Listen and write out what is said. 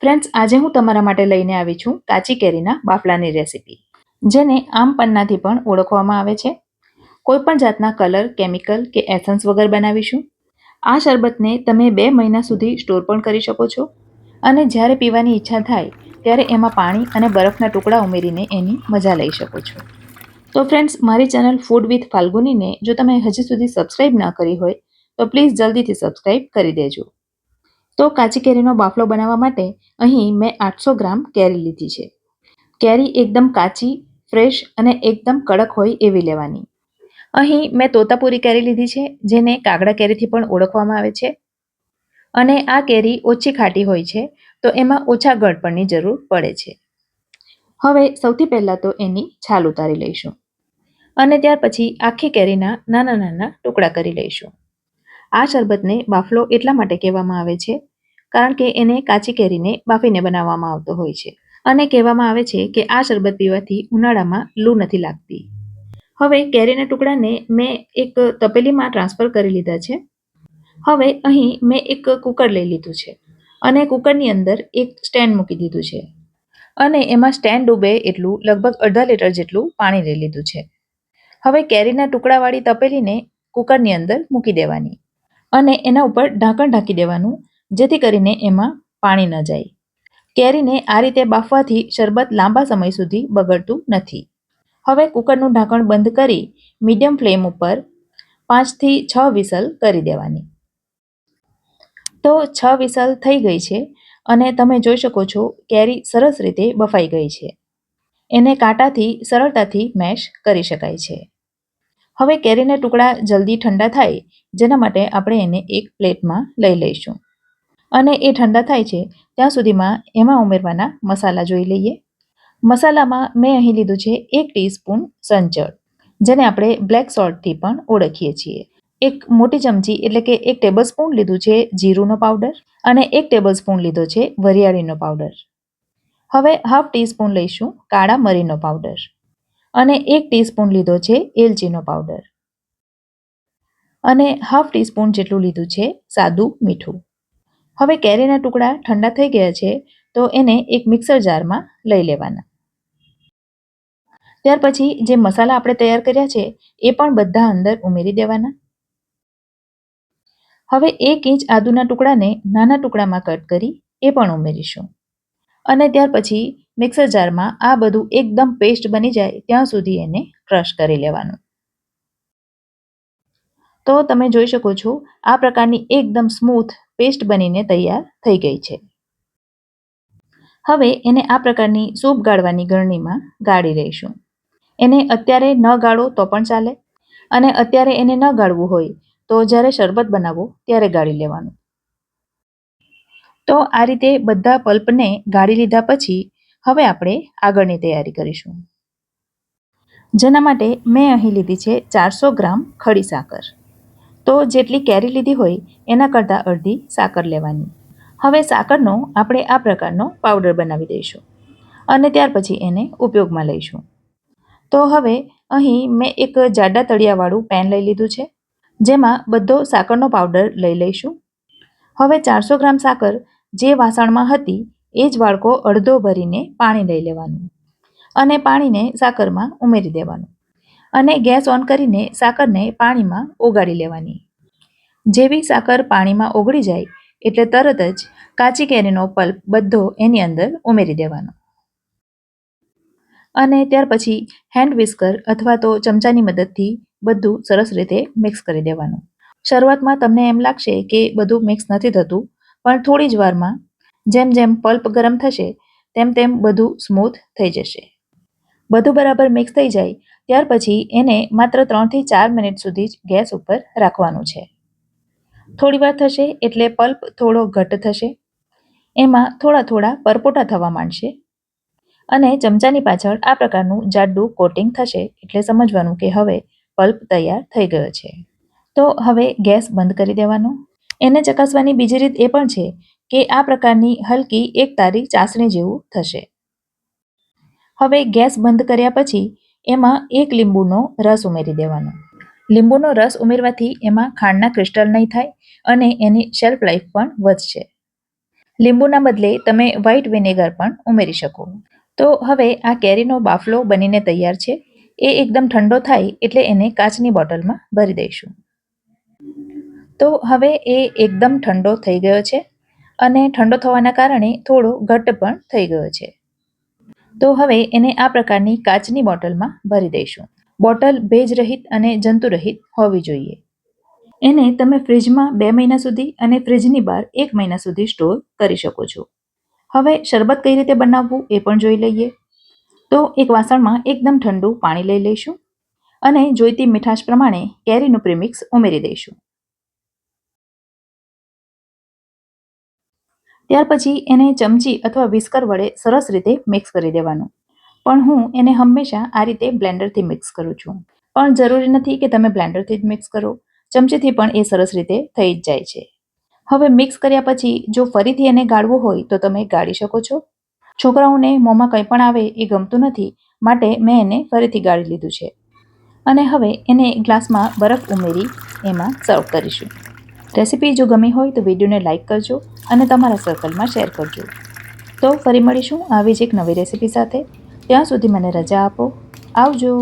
Friends, આજે હું તમારા માટે લઈને આવી છું કાચી કેરીના બાફલાની રેસીપી, જેને આમ પન્નાથી પણ ઓળખવામાં આવે છે. કોઈ પણ જાતના કલર, કેમિકલ કે એસન્સ વગર બનાવીશું. આ શરબતને તમે 2 મહિના સુધી સ્ટોર પણ કરી શકો છો અને જ્યારે પીવાની ઈચ્છા થાય ત્યારે એમાં પાણી અને બરફના ટુકડા ઉમેરીને એની મજા લઈ શકો છો. તો ફ્રેન્ડ્સ, મારી ચેનલ ફૂડ વિથ ફાલ્ગુનીને જો તમે હજી સુધી સબસ્ક્રાઇબ ન કરી હોય તો પ્લીઝ જલ્દીથી સબસ્ક્રાઇબ કરી દેજો. તો કાચી કેરીનો બાફલો બનાવવા માટે અહીં મેં 800 ગ્રામ કેરી લીધી છે. કેરી એકદમ કાચી, ફ્રેશ અને એકદમ કડક હોય એવી લેવાની. અહીં મેં તોતાપુરી કેરી લીધી છે, જેને કાગડા કેરીથી પણ ઓળખવામાં આવે છે. અને આ કેરી ઓછી ખાટી હોય છે, તો એમાં ઓછા ગળપણની જરૂર પડે છે. હવે સૌથી પહેલાં તો એની છાલ ઉતારી લઈશું અને ત્યાર પછી આખી કેરીના નાના નાના ટુકડા કરી લઈશું. આ શરબતને બાફલો એટલા માટે કહેવામાં આવે છે કારણ કે એને કાચી કેરીને બાફીને બનાવવામાં આવતો હોય છે અને કહેવામાં આવે છે કે આ શરબત પીવાથી ઉનાળામાં લૂ નથી લાગતી. હવે કેરીના ટુકડાને મેં એક તપેલીમાં ટ્રાન્સફર કરી લીધા છે. હવે અહીં મેં એક કુકર લઈ લીધું છે અને કુકરની અંદર એક સ્ટેન્ડ મૂકી દીધું છે અને એમાં સ્ટેન્ડ ડૂબે એટલું લગભગ અડધા લીટર જેટલું પાણી લઈ લીધું છે. હવે કેરીના ટુકડાવાળી તપેલીને કુકરની અંદર મૂકી દેવાની અને એના ઉપર ઢાંકણ ઢાંકી દેવાનું, જેથી કરીને એમાં પાણી ન જાય. કેરીને આ રીતે બાફવાથી શરબત લાંબા સમય સુધી બગડતું નથી. હવે કુકરનું ઢાંકણ બંધ કરી મીડિયમ ફ્લેમ ઉપર 5 થી 6 વિસલ કરી દેવાની. તો 6 વિસલ થઈ ગઈ છે અને તમે જોઈ શકો છો કેરી સરસ રીતે બફાઈ ગઈ છે. એને કાંટાથી સરળતાથી મેશ કરી શકાય છે. હવે કેરીના ટુકડા જલ્દી ઠંડા થાય, જેના માટે આપણે એને એક પ્લેટમાં લઈ લઈશું અને એ ઠંડા થાય છે ત્યાં સુધીમાં એમાં ઉમેરવાના મસાલા જોઈ લઈએ. મસાલામાં મેં અહીં લીધું છે 1 ટીસ્પૂન સંચળ, જેને આપણે બ્લેક સોલ્ટથી પણ ઓળખીએ છીએ. 1 મોટી ચમચી એટલે કે 1 ટેબલસ્પૂન લીધું છે જીરુંનો પાવડર અને 1 ટેબલસ્પૂન લીધો છે વરિયાળીનો પાવડર. હવે હાફ ટીસ્પૂન લઈશું કાળા મરીનો પાવડર અને 1 ટીસ્પૂન લીધો છે એલચીનો પાવડર અને હાફ ટીસ્પૂન જેટલું લીધું છે સાદું મીઠું. હવે કેરીના ટુકડા ઠંડા થઈ ગયા છે, તો એને એક મિક્સર જારમાં લઈ લેવાના. ત્યાર પછી જે મસાલા આપણે તૈયાર કર્યા છે એ પણ બધા અંદર ઉમેરી દેવાના. હવે 1 ઇંચ આદુના ટુકડાને નાના ટુકડામાં કટ કરી એ પણ ઉમેરીશું અને ત્યાર પછી મિક્સર જારમાં આ બધું એકદમ પેસ્ટ બની જાય ત્યાં સુધી એને ક્રશ કરી લેવાનું. તો તમે જોઈ શકો છો આ પ્રકારની એકદમ સ્મૂથ પેસ્ટ બનીને તૈયાર થઈ ગઈ છે. હવે એને આ પ્રકારની સૂપ ગાળવાની ગળણીમાં ગાળી લઈશું. એને અત્યારે ન ગાળો તો પણ ચાલે અને અત્યારે એને ન ગાળવું હોય તો જ્યારે શરબત બનાવો ત્યારે ગાળી લેવાનું. તો આ રીતે બધા પલ્પને ગાળી લીધા પછી હવે આપણે આગળની તૈયારી કરીશું, જેના માટે મેં અહીં લીધી છે 400 ગ્રામ ખડી સાકર. તો જેટલી કેરી લીધી હોય એના કરતાં અડધી સાકર લેવાની. હવે સાકરનો આપણે આ પ્રકારનો પાવડર બનાવી દઈશું અને ત્યાર પછી એને ઉપયોગમાં લઈશું. તો હવે અહીં મેં એક જાડા તળિયાવાળું પેન લઈ લીધું છે, જેમાં બધો સાકરનો પાવડર લઈ લઈશું. હવે 400 ગ્રામ સાકર જે વાસણમાં હતી એ જ વાડકો અડધો ભરીને પાણી લઈ લેવાનું અને પાણીને સાકરમાં ઉમેરી દેવાનું અને ગેસ ઓન કરીને સાકરને પાણીમાં ઓગાળી લેવાની. જેવી સાકર પાણીમાં ઓગળી જાય એટલે તરત જ કાચી કેરીનો પલ્પ બધો એની અંદર ઉમેરી દેવાનો અને ત્યાર પછી હેન્ડ વિસ્કર અથવા તો ચમચાની મદદથી બધું સરસ રીતે મિક્સ કરી દેવાનું. શરૂઆતમાં તમને એમ લાગશે કે બધું મિક્સ નથી થતું, પણ થોડી જ વારમાં જેમ જેમ પલ્પ ગરમ થશે તેમ તેમ બધું સ્મૂથ થઈ જશે. બધું બરાબર મિક્સ થઈ જાય ત્યાર પછી એને માત્ર 3 થી 4 મિનિટ સુધી જ ગેસ ઉપર રાખવાનું છે. થોડી વાર થશે એટલે પલ્પ થોડો ઘટ્ટ થશે, એમાં થોડા થોડા પરપોટા થવા માંડશે અને ચમચાની પાછળ આ પ્રકારનું જાડું કોટિંગ થશે એટલે સમજવાનું કે હવે પલ્પ તૈયાર થઈ ગયો છે. તો હવે ગેસ બંધ કરી દેવાનો. એને ચકાસવાની બીજી રીત એ પણ છે કે આ પ્રકારની હલકી એક તારી ચાસણી જેવું થશે. હવે ગેસ બંધ કર્યા પછી એમાં 1 લીંબુનો રસ ઉમેરી દેવાનો. લીંબુનો રસ ઉમેરવાથી એમાં ખાંડના ક્રિસ્ટલ નહીં થાય અને એની શેલ્ફ લાઈફ પણ વધશે. લીંબુના બદલે તમે વ્હાઈટ વિનેગર પણ ઉમેરી શકો. તો હવે આ કેરીનો બાફલો બનીને તૈયાર છે. એ એકદમ ઠંડો થાય એટલે એને કાચની બોટલમાં ભરી દઈશું. તો હવે એ એકદમ ઠંડો થઈ ગયો છે અને ઠંડો થવાના કારણે થોડો ઘટ્ટ પણ થઈ ગયો છે. તો હવે એને આ પ્રકારની કાચની બોટલમાં ભરી દઈશું. બોટલ ભેજરહિત અને જંતુરહિત હોવી જોઈએ. એને તમે ફ્રીજમાં 2 મહિના સુધી અને ફ્રીજની બહાર 1 મહિના સુધી સ્ટોર કરી શકો છો. હવે શરબત કઈ રીતે બનાવવું એ પણ જોઈ લઈએ. તો એક વાસણમાં એકદમ ઠંડુ પાણી લઈ લઈશું અને જોઈતી મીઠાશ પ્રમાણે કેરીનું પ્રીમિક્સ ઉમેરી દઈશું. ત્યાર પછી એને ચમચી અથવા વિસ્કર વડે સરસ રીતે મિક્સ કરી દેવાનું. પણ હું એને હંમેશા આ રીતે બ્લેન્ડરથી મિક્સ કરું છું. પણ જરૂરી નથી કે તમે બ્લેન્ડરથી જ મિક્સ કરો, ચમચીથી પણ એ સરસ રીતે થઈ જ જાય છે. હવે મિક્સ કર્યા પછી જો ફરીથી એને ગાળવું હોય તો તમે ગાળી શકો છો. છોકરાઓને મોંમાં કંઈ પણ આવે એ ગમતું નથી, માટે મેં એને ફરીથી ગાળી લીધું છે. અને હવે એને ગ્લાસમાં બરફ ઉમેરી એમાં સર્વ કરીશું. રેસીપી જો ગમી હોય તો વિડીયોને લાઇક કરજો અને તમારા સર્કલમાં શેર કરજો. તો ફરી મળીશું આવી જ એક નવી રેસીપી સાથે. ત્યાં સુધી મને રજા આપો. આવજો.